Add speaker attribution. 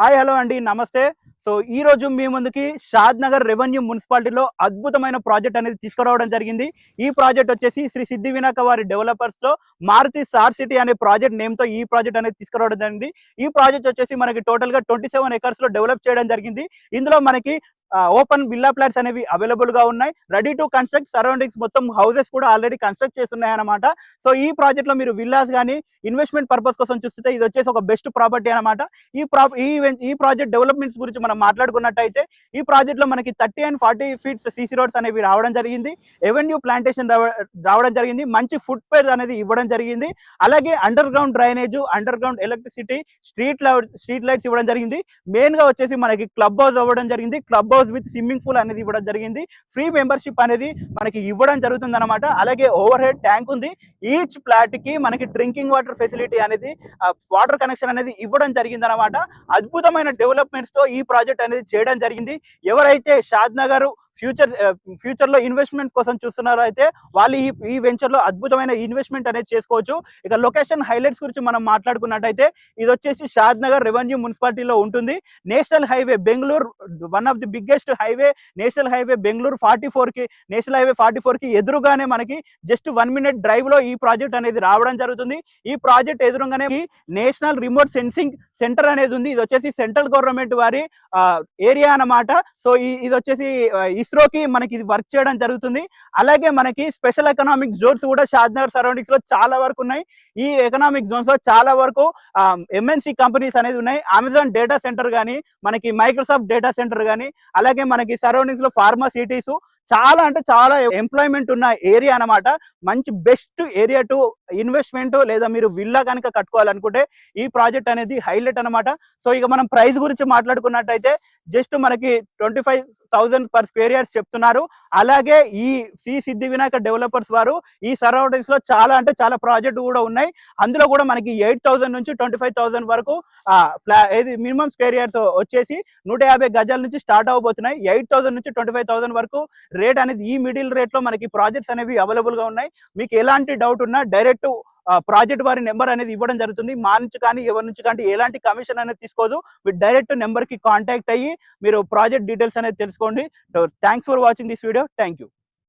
Speaker 1: Hi hello అండి నమస్తే. So ఈ రోజు మీ ముందుకి షాద్ నగర్ రెవెన్యూ మున్సిపాలిటీలో అద్భుతమైన ప్రాజెక్ట్ అనేది తీసుకురావడం జరిగింది. ఈ ప్రాజెక్ట్ వచ్చేసి శ్రీ సిద్ధి వినాయక వారి డెవలపర్స్ లో మారుతి సార్ సిటీ అనే ప్రాజెక్ట్ నేమ్ తో ఈ ప్రాజెక్ట్ అనేది తీసుకురావడం జరిగింది. ఈ ప్రాజెక్ట్ వచ్చేసి మనకి టోటల్ గా 27 ఎకర్స్ లో డెవలప్ చేయడం జరిగింది. ఇందులో మనకి ఓపెన్ విల్లా ఫ్లాట్స్ అనేవి అవైలబుల్ గా ఉన్నాయి. రెడీ టు కన్స్ట్రక్ట్ సరౌండింగ్స్ మొత్తం హౌసెస్ కూడా ఆల్రెడీ కన్స్ట్రక్ట్ చేస్తున్నాయి అనమాట. సో ఈ ప్రాజెక్ట్ లో మీరు విల్లాస్ కానీ ఇన్వెస్ట్మెంట్ పర్పస్ కోసం చూస్తే ఇది వచ్చేసి ఒక బెస్ట్ ప్రాపర్టీ అనమాట. ఈ ప్రాజెక్ట్ డెవలప్మెంట్స్ గురించి మనం మాట్లాడుకున్నట్టయితే ఈ ప్రాజెక్ట్ లో మనకి 30 and 40 ఫీట్స్ సీసీ రోడ్స్ అనేవి రావడం జరిగింది. ఎవెన్యూ ప్లాంటేషన్ రావడం జరిగింది. మంచి ఫుడ్ పేర్ అనేది ఇవ్వడం జరిగింది. అలాగే under ground drainage, under ground electricity, street lights ఇవ్వడం జరిగింది. మెయిన్ గా వచ్చేసి మనకి క్లబ్ హౌస్ ఇవ్వడం జరిగింది. Club house with swimming pool అనేది ఇవ్వడం జరిగింది. ఫ్రీ మెంబర్షిప్ అనేది మనకి ఇవ్వడం జరుగుతుంది అనమాట. అలాగే ఓవర్ హెడ్ ట్యాంక్ ఉంది. ఈచ్ ఫ్లాట్ కి మనకి డ్రింకింగ్ వాటర్ ఫెసిలిటీ అనేది వాటర్ కనెక్షన్ అనేది ఇవ్వడం జరిగింది అనమాట. అద్భుతమైన డెవలప్మెంట్స్ తో ఈ ప్రాజెక్ట్ అనేది చేయడం జరిగింది. ఎవరైతే షాద్ నగర్ ఫ్యూచర్ లో ఇన్వెస్ట్మెంట్ కోసం చూస్తున్నారో అయితే వాళ్ళు ఈ వెంచర్ లో అద్భుతమైన ఇన్వెస్ట్మెంట్ అనేది చేసుకోవచ్చు. ఇక లొకేషన్ హైలైట్స్ గురించి మనం మాట్లాడుకున్నట్టయితే ఇది వచ్చేసి షాద్ నగర్ రెవెన్యూ మున్సిపాలిటీలో ఉంటుంది. National highway Bengaluru, one of the biggest highway, national highway Bengaluru 44 national highway 44 ఎదురుగానే మనకి జస్ట్ 1 minute డ్రైవ్ లో ఈ ప్రాజెక్ట్ అనేది రావడం జరుగుతుంది. ఈ ప్రాజెక్ట్ ఎదురుగానే నేషనల్ రిమోట్ సెన్సింగ్ సెంటర్ అనేది ఉంది. ఇది వచ్చేసి సెంట్రల్ గవర్నమెంట్ వారి ఏరియా అన్నమాట. సో ఇది వచ్చేసి ఇస్రోకి మనకి ఇది వర్క్ చేయడం జరుగుతుంది. అలాగే మనకి స్పెషల్ ఎకనామిక్ జోన్స్ కూడా షాద్ నగర్ సరౌండింగ్స్ లో చాలా వరకు ఉన్నాయి. ఈ ఎకనామిక్ జోన్స్ లో చాలా వరకు ఎంఎన్సి కంపెనీస్ అనేది ఉన్నాయి. అమెజాన్ డేటా సెంటర్ కానీ, మనకి మైక్రోసాఫ్ట్ డేటా సెంటర్ కానీ, అలాగే మనకి సరౌండింగ్స్ లో ఫార్మా సిటీస్, చాలా అంటే చాలా ఎంప్లాయ్మెంట్ ఉన్న ఏరియా అనమాట. మంచి బెస్ట్ ఏరియా టు ఇన్వెస్ట్మెంట్ లేదా మీరు విల్లా కనుక కట్టుకోవాలనుకుంటే ఈ ప్రాజెక్ట్ అనేది హైలైట్ అనమాట. సో ఇక మనం ప్రైస్ గురించి మాట్లాడుకున్నట్టయితే జస్ట్ మనకి 25,000 per square yards చెప్తున్నారు. అలాగే ఈ సిద్ధి వినాయక డెవలపర్స్ వారు ఈ సరౌండింగ్స్ లో చాలా అంటే చాలా ప్రాజెక్ట్ కూడా ఉన్నాయి. అందులో కూడా మనకి 8,000 నుంచి 25,000 వరకు మినిమం స్క్వేర్ యార్డ్స్ వచ్చేసి 150 గజాల నుంచి స్టార్ట్ అవబోతున్నాయి. 8,000 నుంచి 25,000 వరకు రేట్ అనేది ఈ మిడిల్ రేట్ లో మనకి ప్రాజెక్ట్స్ అనేవి అవైలబుల్ గా ఉన్నాయి. మీకు ఎలాంటి డౌట్ ఉన్నా డైరెక్ట్ ప్రాజెక్ట్ వారి నెంబర్ అనేది ఇవ్వడం జరుగుతుంది. మా నుంచి కానీ ఎవరి నుంచి కానీ ఎలాంటి కమిషన్ అనేది తీసుకోదు. మీరు డైరెక్ట్ నెంబర్ కి కాంటాక్ట్ అయ్యి మీరు ప్రాజెక్ట్ డీటెయిల్స్ అనేది తెలుసుకోండి. Thanks for watching this video. Thank you.